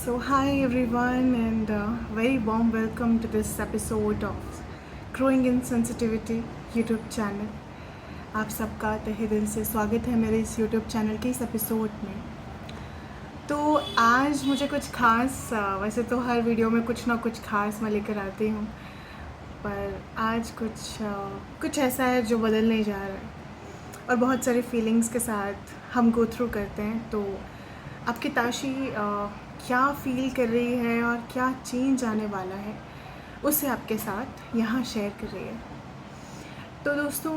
So, hi everyone, and very warm welcome to this episode of Growing in Sensitivity YouTube channel. आप सबका तहे दिल से स्वागत है मेरे इस YouTube चैनल के इस एपिसोड में। तो आज मुझे कुछ खास वैसे तो हर वीडियो में कुछ ना कुछ खास मैं लेकर आती हूँ, पर आज कुछ ऐसा है जो बदलने जा रहा है और बहुत सारी फीलिंग्स के साथ हम गो थ्रू करते हैं। तो आपकी ताशी क्या फ़ील कर रही है और क्या चेंज आने वाला है उसे आपके साथ यहाँ शेयर कर रही है। तो दोस्तों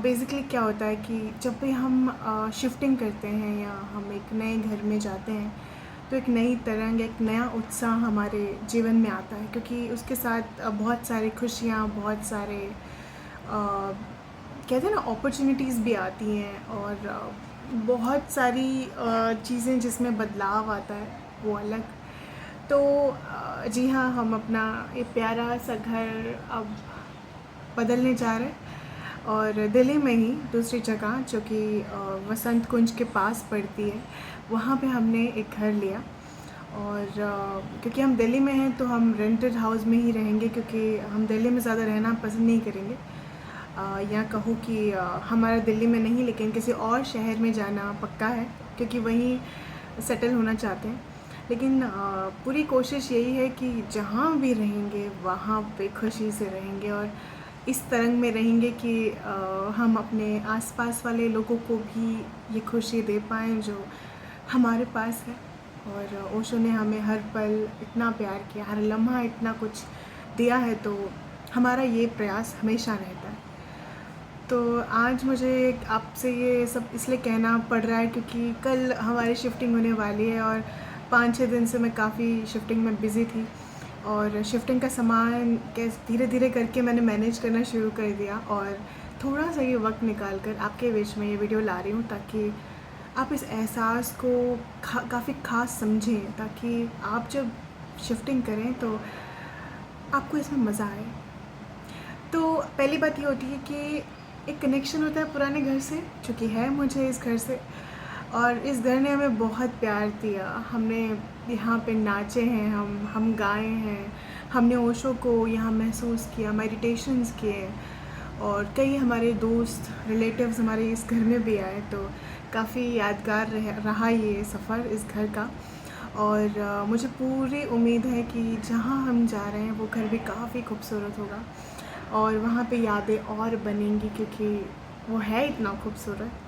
बेसिकली क्या होता है कि जब भी हम शिफ्टिंग करते हैं या हम एक नए घर में जाते हैं तो एक नई तरंग, एक नया उत्साह हमारे जीवन में आता है, क्योंकि उसके साथ बहुत सारी खुशियाँ, बहुत सारे कहते हैं ना अपॉर्चुनिटीज़ भी आती हैं और बहुत सारी चीज़ें जिसमें बदलाव आता है वो अलग। तो जी हाँ, हम अपना ये प्यारा सा घर अब बदलने जा रहे हैं और दिल्ली में ही दूसरी जगह जो कि वसंत कुंज के पास पड़ती है, वहाँ पे हमने एक घर लिया। और क्योंकि हम दिल्ली में हैं तो हम रेंटेड हाउस में ही रहेंगे, क्योंकि हम दिल्ली में ज़्यादा रहना पसंद नहीं करेंगे। या कहूँ कि हमारा दिल्ली में नहीं लेकिन किसी और शहर में जाना पक्का है, क्योंकि वहीं सेटल होना चाहते हैं। लेकिन पूरी कोशिश यही है कि जहाँ भी रहेंगे वहाँ पे खुशी से रहेंगे और इस तरंग में रहेंगे कि हम अपने आसपास वाले लोगों को भी ये खुशी दे पाएँ जो हमारे पास है। और ओशो ने हमें हर पल इतना प्यार किया, हर लम्हा इतना कुछ दिया है, तो हमारा ये प्रयास हमेशा रहता है। तो आज मुझे आपसे ये सब इसलिए कहना पड़ रहा है क्योंकि कल हमारी शिफ्टिंग होने वाली है और 5-6 दिन से मैं काफ़ी शिफ्टिंग में बिज़ी थी और शिफ्टिंग का सामान कैसे धीरे धीरे करके मैंने मैनेज करना शुरू कर दिया। और थोड़ा सा ये वक्त निकाल कर आपके बीच में ये वीडियो ला रही हूँ ताकि आप इस एहसास को काफ़ी ख़ास समझें, ताकि आप जब शिफ्टिंग करें तो आपको इसमें मज़ा आए। तो पहली बात ये होती है कि एक कनेक्शन होता है पुराने घर से, जो कि है मुझे इस घर से, और इस घर ने हमें बहुत प्यार दिया। हमने यहाँ पे नाचे हैं, हम गाए हैं, हमने ओशो को यहाँ महसूस किया, मेडिटेशंस किए, और कई हमारे दोस्त रिलेटिव्स हमारे इस घर में भी आए। तो काफ़ी यादगार रहा ये सफ़र इस घर का। और मुझे पूरी उम्मीद है कि जहाँ हम जा रहे हैं वो घर भी काफ़ी खूबसूरत होगा और वहाँ पे यादें और बनेंगी, क्योंकि वो है इतना खूबसूरत।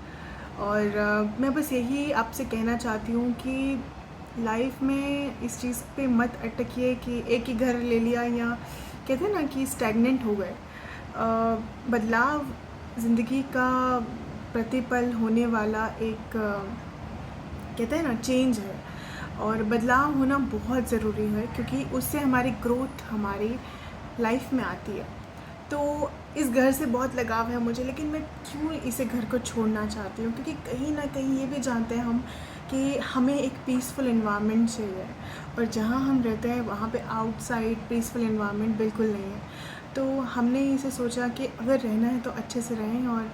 और मैं बस यही आपसे कहना चाहती हूँ कि लाइफ में इस चीज़ पे मत अटकिए कि एक ही घर ले लिया या कहते हैं ना कि स्टैगनेंट हो गए। बदलाव ज़िंदगी का प्रतिपल होने वाला एक कहते हैं ना चेंज है, और बदलाव होना बहुत ज़रूरी है क्योंकि उससे हमारी ग्रोथ हमारी लाइफ में आती है। तो इस घर से बहुत लगाव है मुझे, लेकिन मैं क्यों इसे घर को छोड़ना चाहती हूँ, क्योंकि कहीं ना कहीं ये भी जानते हैं हम कि हमें एक पीसफुल इन्वायरमेंट चाहिए, और जहाँ हम रहते हैं वहाँ पे आउटसाइड पीसफुल इन्वायरमेंट बिल्कुल नहीं है। तो हमने इसे सोचा कि अगर रहना है तो अच्छे से रहें और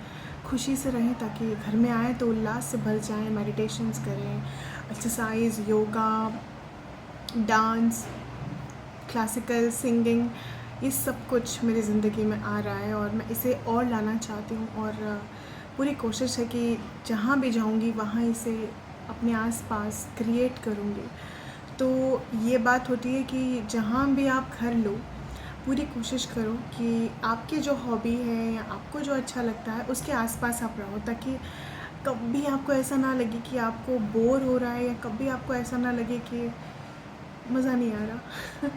खुशी से रहें, ताकि घर में आएँ तो उल्लास से भर जाएँ, मेडिटेशंस करें, exercise, yoga, dance, classical singing, ये सब कुछ मेरी ज़िंदगी में आ रहा है और मैं इसे और लाना चाहती हूँ। और पूरी कोशिश है कि जहाँ भी जाऊँगी वहाँ इसे अपने आसपास क्रिएट करूँगी। तो ये बात होती है कि जहाँ भी आप घर लो, पूरी कोशिश करो कि आपकी जो हॉबी है या आपको जो अच्छा लगता है उसके आसपास आप रहो, ताकि कभी आपको ऐसा ना लगे कि आपको बोर हो रहा है, या कभी आपको ऐसा ना लगे कि मज़ा नहीं आ रहा।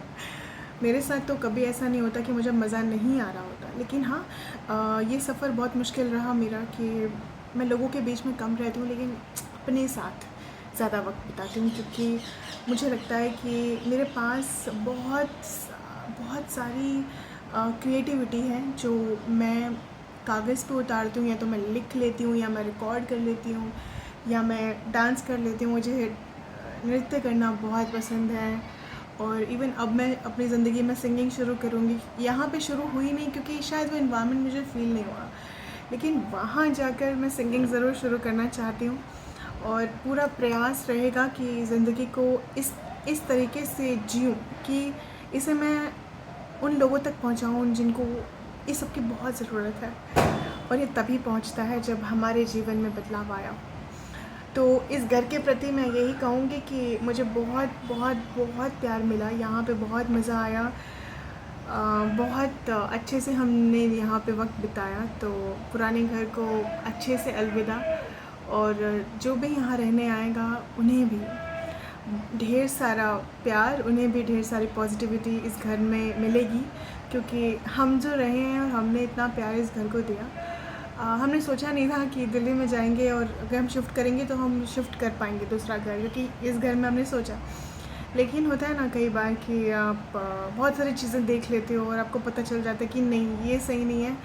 मेरे साथ तो कभी ऐसा नहीं होता कि मुझे मज़ा नहीं आ रहा होता, लेकिन हाँ ये सफ़र बहुत मुश्किल रहा मेरा कि मैं लोगों के बीच में कम रहती हूँ लेकिन अपने साथ ज़्यादा वक्त बिताती हूँ, क्योंकि मुझे लगता है कि मेरे पास बहुत सारी क्रिएटिविटी है जो मैं कागज़ पे उतारती हूँ, या तो मैं लिख लेती हूँ, या मैं रिकॉर्ड कर लेती हूँ, या मैं डांस कर लेती हूँ। मुझे नृत्य करना बहुत पसंद है, और इवन अब मैं अपनी ज़िंदगी में सिंगिंग शुरू करूँगी। यहाँ पे शुरू हुई नहीं क्योंकि शायद वो इन्वायरमेंट मुझे फ़ील नहीं हुआ, लेकिन वहाँ जाकर मैं सिंगिंग ज़रूर शुरू करना चाहती हूँ। और पूरा प्रयास रहेगा कि ज़िंदगी को इस इस तरीके से जीऊँ कि इसे मैं उन लोगों तक पहुँचाऊँ जिनको इस सब की बहुत ज़रूरत है। और ये तभी पहुँचता है जब हमारे जीवन में बदलाव आया हो। तो इस घर के प्रति मैं यही कहूँगी कि मुझे बहुत बहुत बहुत प्यार मिला, यहाँ पे बहुत मज़ा आया। बहुत अच्छे से हमने यहाँ पे वक्त बिताया। तो पुराने घर को अच्छे से अलविदा। और जो भी यहाँ रहने आएगा उन्हें भी ढेर सारा प्यार, उन्हें भी ढेर सारी पॉजिटिविटी इस घर में मिलेगी, क्योंकि हम जो रहे हैं और हमने इतना प्यार इस घर को दिया। हमने सोचा नहीं था कि दिल्ली में जाएंगे और अगर हम शिफ्ट करेंगे तो हम शिफ्ट कर पाएंगे दूसरा घर, क्योंकि इस घर में हमने सोचा। लेकिन होता है ना कई बार कि आप बहुत सारी चीज़ें देख लेते हो और आपको पता चल जाता है कि नहीं, ये सही नहीं है।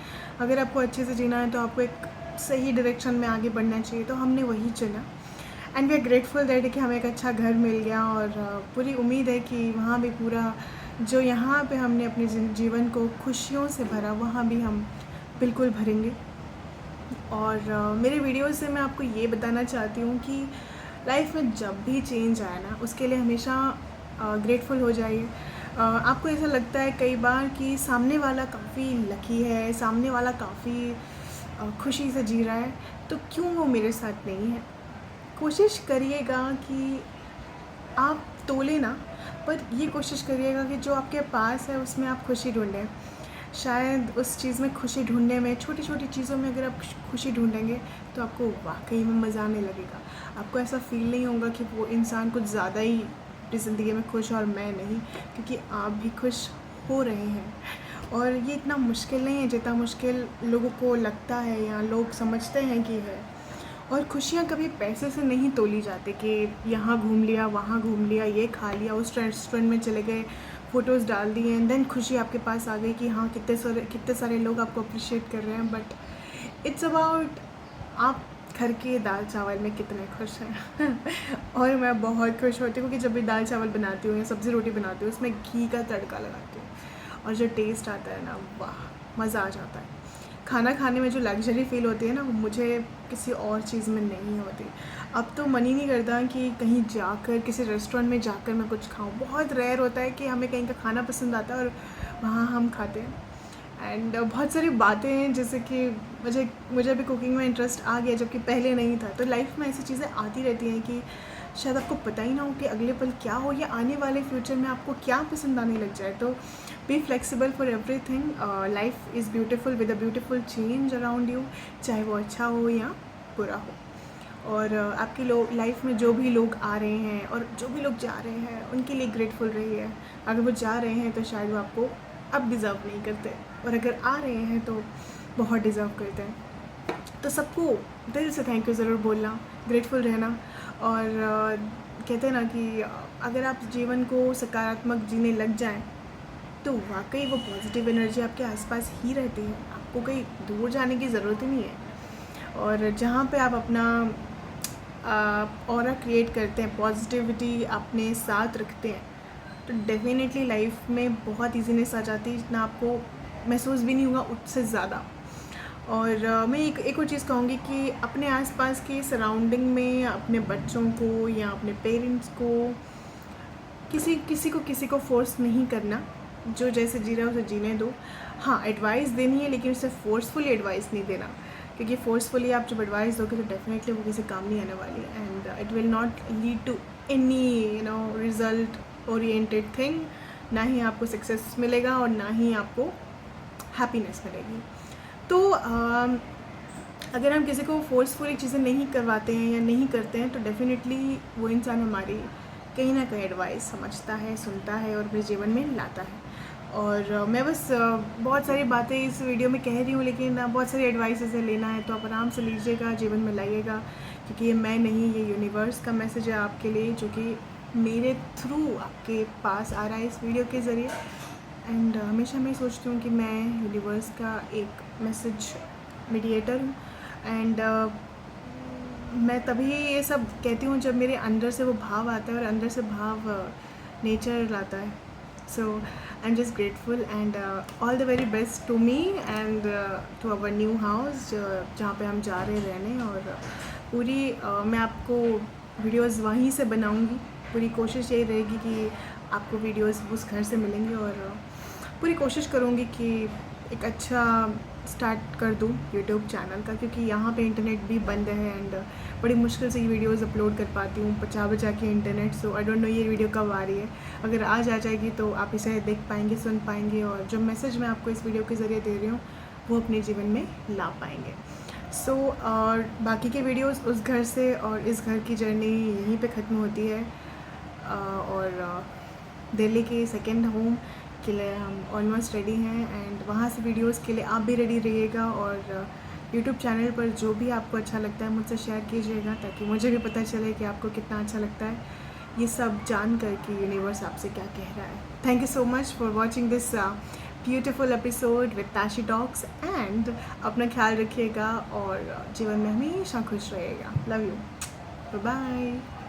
अगर आपको अच्छे से जीना है तो आपको एक सही डायरेक्शन में आगे बढ़ना चाहिए। तो हमने वही चुना। And we are grateful that कि हमें एक अच्छा घर मिल गया। और पूरी उम्मीद है कि वहाँ भी पूरा जो यहाँ पे हमने अपने जीवन को खुशियों से भरा, वहाँ भी हम बिल्कुल भरेंगे। और मेरे वीडियो से मैं आपको ये बताना चाहती हूँ कि लाइफ में जब भी चेंज आए ना, उसके लिए हमेशा ग्रेटफुल हो जाइए। आपको ऐसा लगता है कई बार कि सामने वाला काफ़ी लकी है, सामने वाला काफ़ी खुशी से जी रहा है, तो क्यों वो मेरे साथ नहीं है। कोशिश करिएगा कि आप तोले ना, पर ये कोशिश करिएगा कि जो आपके पास है उसमें आप खुशी ढूंढें। शायद उस चीज़ में खुशी ढूंढने में, छोटी छोटी चीज़ों में अगर आप खुशी ढूंढेंगे तो आपको वाकई में मज़ा आने लगेगा। आपको ऐसा फील नहीं होगा कि वो इंसान कुछ ज़्यादा ही अपनी ज़िंदगी में खुश और मैं नहीं, क्योंकि आप भी खुश हो रहे हैं। और ये इतना मुश्किल नहीं है जितना मुश्किल लोगों को लगता है या लोग समझते हैं कि है। और खुशियाँ कभी पैसे से नहीं तोली जाती कि यहाँ घूम लिया, वहाँ घूम लिया, ये खा लिया, उस रेस्टोरेंट में चले गए, फ़ोटोज़ डाल दिए एंड देन खुशी आपके पास आ गई कि हाँ कितने सारे लोग आपको अप्रिशिएट कर रहे हैं। बट इट्स अबाउट आप घर के दाल चावल में कितने खुश हैं। और मैं बहुत खुश होती हूँ कि जब भी दाल चावल बनाती हूँ या सब्ज़ी रोटी बनाती हूँ, उसमें घी का तड़का लगाती हूँ और जो टेस्ट आता है ना, वाह, मज़ा आ जाता है। खाना खाने में जो लग्जरी फ़ील होती है ना, वो मुझे किसी और चीज़ में नहीं होती। अब तो मन ही नहीं करता कि कहीं जाकर, किसी रेस्टोरेंट में जाकर मैं कुछ खाऊं। बहुत रेयर होता है कि हमें कहीं का खाना पसंद आता है और वहाँ हम खाते हैं। एंड बहुत सारी बातें हैं, जैसे कि मुझे अभी कुकिंग में इंटरेस्ट आ गया, जबकि पहले नहीं था। तो लाइफ में ऐसी चीज़ें आती रहती हैं कि शायद आपको पता ही ना हो कि अगले पल क्या हो, या आने वाले फ्यूचर में आपको क्या पसंद आने लग जाए। तो be flexible for everything. Life is beautiful with a beautiful change around you, चाहे वो अच्छा हो या बुरा हो। और आपकी लाइफ में जो भी लोग आ रहे हैं और जो भी लोग जा रहे हैं, उनके लिए ग्रेटफुल रहिए। अगर वो जा रहे हैं तो शायद वो आपको अब डिज़र्व नहीं करते, और अगर आ रहे हैं तो बहुत डिज़र्व करते हैं। तो सबको दिल से थैंक यू ज़रूर बोलना, ग्रेटफुल रहना। और कहते हैं ना कि अगर आप जीवन को सकारात्मक जीने लग जाएं तो वाकई वो पॉजिटिव एनर्जी आपके आसपास ही रहती है, आपको कहीं दूर जाने की ज़रूरत ही नहीं है। और जहाँ पे आप अपना ऑरा क्रिएट करते हैं, पॉजिटिविटी अपने साथ रखते हैं, तो डेफिनेटली लाइफ में बहुत ईजीनेस आ जाती है, जितना आपको महसूस भी नहीं होगा उससे ज़्यादा। और मैं एक और चीज़ कहूँगी कि अपने आसपास के सराउंडिंग में अपने बच्चों को या अपने पेरेंट्स को किसी को फोर्स नहीं करना। जो जैसे जी रहा है उसे जीने दो। हाँ, एडवाइस देनी है, लेकिन उसे फोर्सफुली एडवाइस नहीं देना, क्योंकि फोर्सफुली आप जब एडवाइस दोगे तो डेफिनेटली वो किसी काम नहीं आने वाली, and it will not lead to any result oriented thing. ना ही आपको सक्सेस मिलेगा और ना ही आपको हैप्पीनेस मिलेगी। तो अगर हम किसी को फोर्सफुली चीज़ें नहीं करवाते हैं या नहीं करते हैं, तो डेफिनेटली वो इंसान हमारी कहीं ना कहीं एडवाइस समझता है, सुनता है और अपने जीवन में लाता है। और मैं बस बहुत सारी बातें इस वीडियो में कह रही हूँ, लेकिन बहुत सारी एडवाइस इसे लेना है तो आप आराम से लीजिएगा, जीवन में लाइएगा, क्योंकि ये मैं नहीं, ये यूनिवर्स का मैसेज है आपके लिए, जो कि मेरे थ्रू आपके पास आ रहा है इस वीडियो के ज़रिए। एंड हमेशा मैं सोचती हूँ कि मैं यूनिवर्स का एक मैसेज मीडिएटर हूँ। एंड मैं तभी ये सब कहती हूँ जब मेरे अंदर से वो भाव आता है, और अंदर से भाव नेचर लाता है। So I am just grateful and all the very best to me and to our new house, जहाँ पे हम जा रहे रहने। और पूरी मैं आपको वीडियोस वहीं से बनाऊँगी, पूरी कोशिश यही रहेगी कि आपको वीडियोस उस घर से मिलेंगे और पूरी कोशिश करूँगी कि एक अच्छा स्टार्ट कर दूँ यूट्यूब चैनल का, क्योंकि यहाँ पे इंटरनेट भी बंद है एंड बड़ी मुश्किल से ये वीडियोस अपलोड कर पाती हूँ बचा के internet. So I don't know ये वीडियो कब आ रही है। अगर आज आ जाएगी तो आप इसे देख पाएंगे, सुन पाएंगे और जो मैसेज मैं आपको इस वीडियो के ज़रिए दे रही हूँ वो अपने जीवन में ला पाएंगे। सो और बाकी के वीडियोस उस घर से और इस घर की जर्नी यहीं पे ख़त्म होती है। और दिल्ली के सेकंड होम के लिए हम ऑलमोस्ट रेडी हैं एंड वहाँ से वीडियोस के लिए आप भी रेडी रहिएगा। और यूट्यूब चैनल पर जो भी आपको अच्छा लगता है मुझसे शेयर कीजिएगा, ताकि मुझे भी पता चले कि आपको कितना अच्छा लगता है ये सब जान कर कि यूनिवर्स आपसे क्या कह रहा है। Thank you so much for watching this beautiful episode with Tashi talks and अपना ख्याल रखिएगा और जीवन में हमेशा खुश रहिएगा। Love you, bye bye.